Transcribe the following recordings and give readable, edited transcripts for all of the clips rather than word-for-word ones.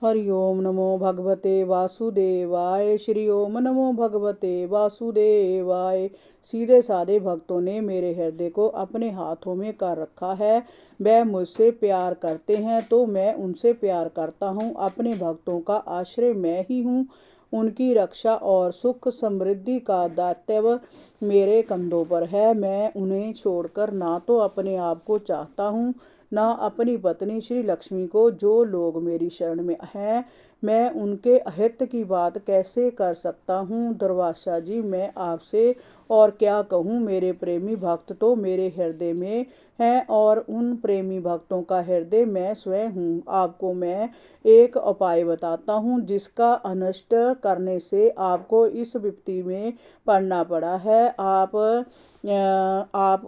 हरि ओम नमो भगवते वासुदेवाय। श्री ओम नमो भगवते वासुदेवाय। सीधे साधे भक्तों ने मेरे हृदय को अपने हाथों में कर रखा है। वह मुझसे प्यार करते हैं तो मैं उनसे प्यार करता हूँ। अपने भक्तों का आश्रय मैं ही हूँ। उनकी रक्षा और सुख समृद्धि का दायित्व मेरे कंधों पर है। मैं उन्हें छोड़कर ना तो अपने आप को चाहता हूँ, ना अपनी पत्नी श्री लक्ष्मी को। जो लोग मेरी शरण में हैं, मैं उनके अहित की बात कैसे कर सकता हूँ। दुर्वासा जी, मैं आपसे और क्या कहूँ। मेरे प्रेमी भक्त तो मेरे हृदय में हैं और उन प्रेमी भक्तों का हृदय मैं स्वयं हूँ। आपको मैं एक उपाय बताता हूँ जिसका अनिष्ट करने से आपको इस विपत्ति में पड़ना पड़ा है। आप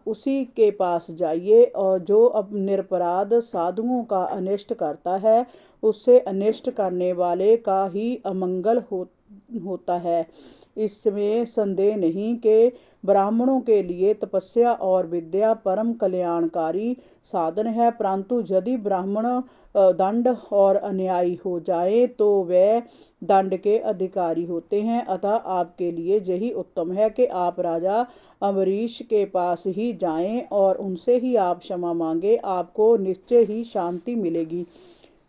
उसी के पास जाइए और जो अब निरपराध साधुओं का अनिष्ट करता है, उससे अनिष्ट करने वाले का ही अमंगल होता है। इसमें संदेह नहीं कि ब्राह्मणों के लिए तपस्या और विद्या परम कल्याणकारी साधन है, परंतु यदि ब्राह्मण दंड और अन्यायी हो जाए तो वे दंड के अधिकारी होते हैं। अतः आपके लिए यही उत्तम है कि आप राजा अम्बरीश के पास ही जाएं और उनसे ही आप क्षमा मांगे। आपको निश्चय ही शांति मिलेगी।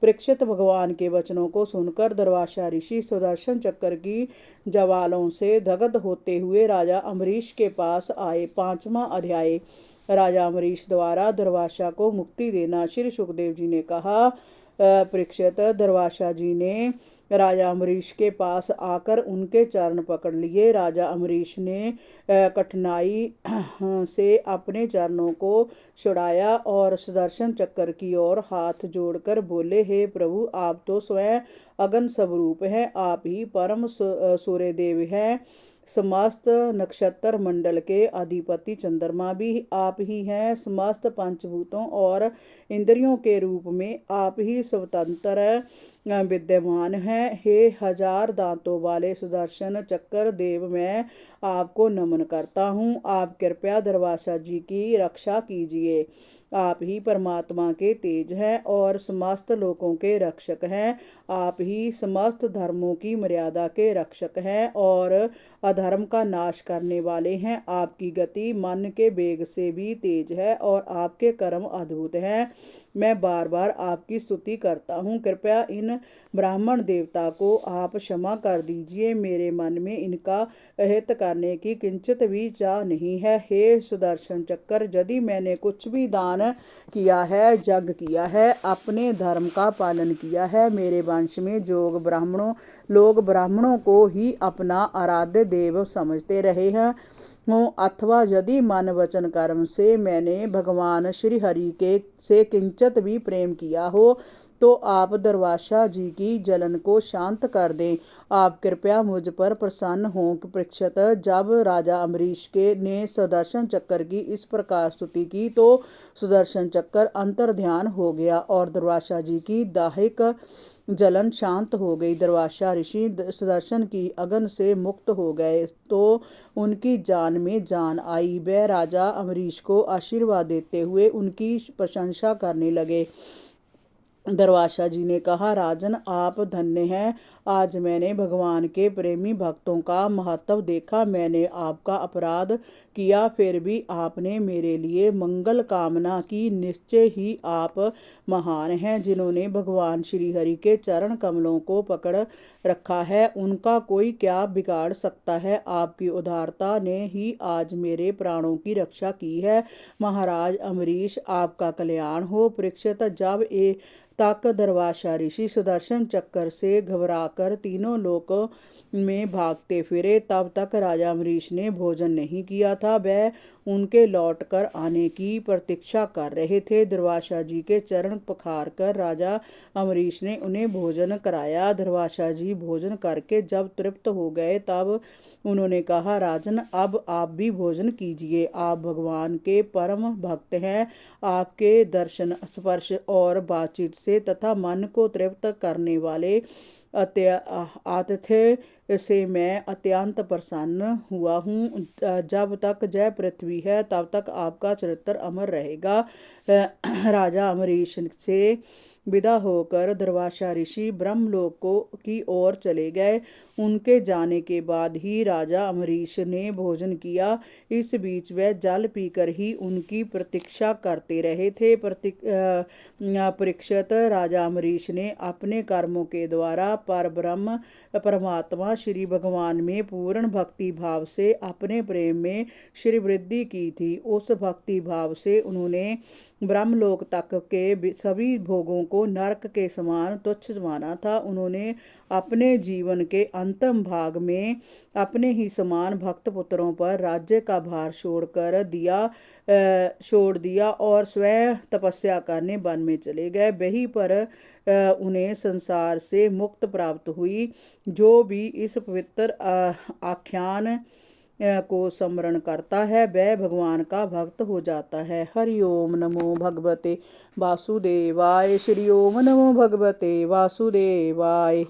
परीक्षित भगवान के वचनों को सुनकर दुर्वासा ऋषि सुदर्शन चक्र की ज्वालाओं से दग्ध होते हुए राजा अम्बरीश के पास आए। 5वां अध्याय। राजा अम्बरीश द्वारा दुर्वासा को मुक्ति देना। श्री सुखदेव जी ने कहा, परीक्षित, दुर्वासा जी ने राजा अम्बरीश के पास आकर उनके चरण पकड़ लिए। राजा अम्बरीश ने कठिनाई से अपने चरणों को छुड़ाया और सुदर्शन चक्र की ओर हाथ जोड़कर बोले, हे प्रभु, आप तो स्वयं अगन स्वरूप हैं। आप ही परम सूर्यदेव हैं। समस्त नक्षत्र मंडल के अधिपति चंद्रमा भी आप ही हैं। समस्त पंचभूतों और इंद्रियों के रूप में आप ही स्वतंत्र विद्यमान हैं। हे 1000 दांतों वाले सुदर्शन चक्र देव, मैं आपको नमन करता हूँ। आप कृपया दुर्वासा जी की रक्षा कीजिए। आप ही परमात्मा के तेज हैं और समस्त लोकों के रक्षक हैं। आप ही समस्त धर्मों की मर्यादा के रक्षक हैं और अधर्म का नाश करने वाले हैं। आपकी गति मन के वेग से भी तेज है और आपके कर्म अद्भुत हैं। मैं बार बार आपकी स्तुति करता हूँ। कृपया इन ब्राह्मण देवता को आप क्षमा कर दीजिए। मेरे मन में इनका अहित करने की किंचित भी चाह नहीं है। हे सुदर्शन चक्र, यदि मैंने कुछ भी दान किया है, यज्ञ किया है, अपने धर्म का पालन किया है, मेरे वंश में लोग ब्राह्मणों को ही अपना आराध्य देव समझते रहे हैं हूँ, अथवा यदि मन वचन कर्म से मैंने भगवान श्री हरि के से किंचित भी प्रेम किया हो, तो आप दुर्वासा जी की जलन को शांत कर दें। आप कृपया मुझ पर प्रसन्न हों। परीक्षित, जब राजा अम्बरीश ने सुदर्शन चक्र की इस प्रकार स्तुति की तो सुदर्शन चक्र अंतर्ध्यान हो गया और दुर्वासा जी की दाहिक जलन शांत हो गई। दुर्वासा ऋषि सुदर्शन की अगन से मुक्त हो गए तो उनकी जान में जान आई। वे राजा अम्बरीश को आशीर्वाद देते हुए उनकी प्रशंसा करने लगे। दुर्वासा जी ने कहा, राजन, आप धन्य हैं। आज मैंने भगवान के प्रेमी भक्तों का महत्व देखा। मैंने आपका अपराध किया, फिर भी आपने मेरे लिए मंगल कामना की। निश्चय ही आप महान हैं। जिन्होंने भगवान श्री हरि के चरण कमलों को पकड़ रखा है, उनका कोई क्या बिगाड़ सकता है। आपकी उदारता ने ही आज मेरे प्राणों की रक्षा की है। महाराज अम्बरीश, आपका कल्याण हो। परीक्षित, जब तक दुर्वासा ऋषि सुदर्शन चक्र से घबराकर तीनों लोकों में भागते फिरे, तब तक राजा अम्बरीश ने भोजन नहीं किया था। वह उनके लौटकर आने की प्रतीक्षा कर रहे थे। दुर्वासा जी के चरण पखार कर राजा अम्बरीश ने उन्हें भोजन कराया। दुर्वासा जी भोजन करके जब तृप्त हो गए तब उन्होंने कहा, राजन, अब आप भी भोजन कीजिए। आप भगवान के परम भक्त हैं। आपके दर्शन, स्पर्श और बातचीत से तथा मन को तृप्त करने वाले आतिथ्य से मैं अत्यंत प्रसन्न हुआ हूँ। जब तक जय पृथ्वी है तब तक आपका चरित्र अमर रहेगा। राजा अम्बरीश से विदा होकर दुर्वासा ऋषि ब्रह्मलोक की ओर चले गए। उनके जाने के बाद ही राजा अम्बरीश ने भोजन किया। इस बीच वह जल पीकर ही उनकी प्रतीक्षा करते रहे थे। परीक्षित, राजा अम्बरीश ने अपने कर्मों के द्वारा परब्रह्म परमात्मा श्री भगवान में पूर्ण भक्ति भाव से अपने प्रेम में श्री वृद्धि की थी। उस भक्ति भाव से उन्होंने ब्रह्मलोक तक के सभी भोगों को नरक के समान तुच्छ माना था। उन्होंने अपने जीवन के अंतिम भाग में अपने ही समान भक्त पुत्रों पर राज्य का भार छोड़ दिया और स्वयं तपस्या करने वन में चले गए। वहीं पर उन्हें संसार से मुक्त प्राप्त हुई। जो भी इस पवित्र आख्यान को स्मरण करता है वह भगवान का भक्त हो जाता है। हरि ओम नमो भगवते वासुदेवाय। श्री ओम नमो भगवते वासुदेवाय।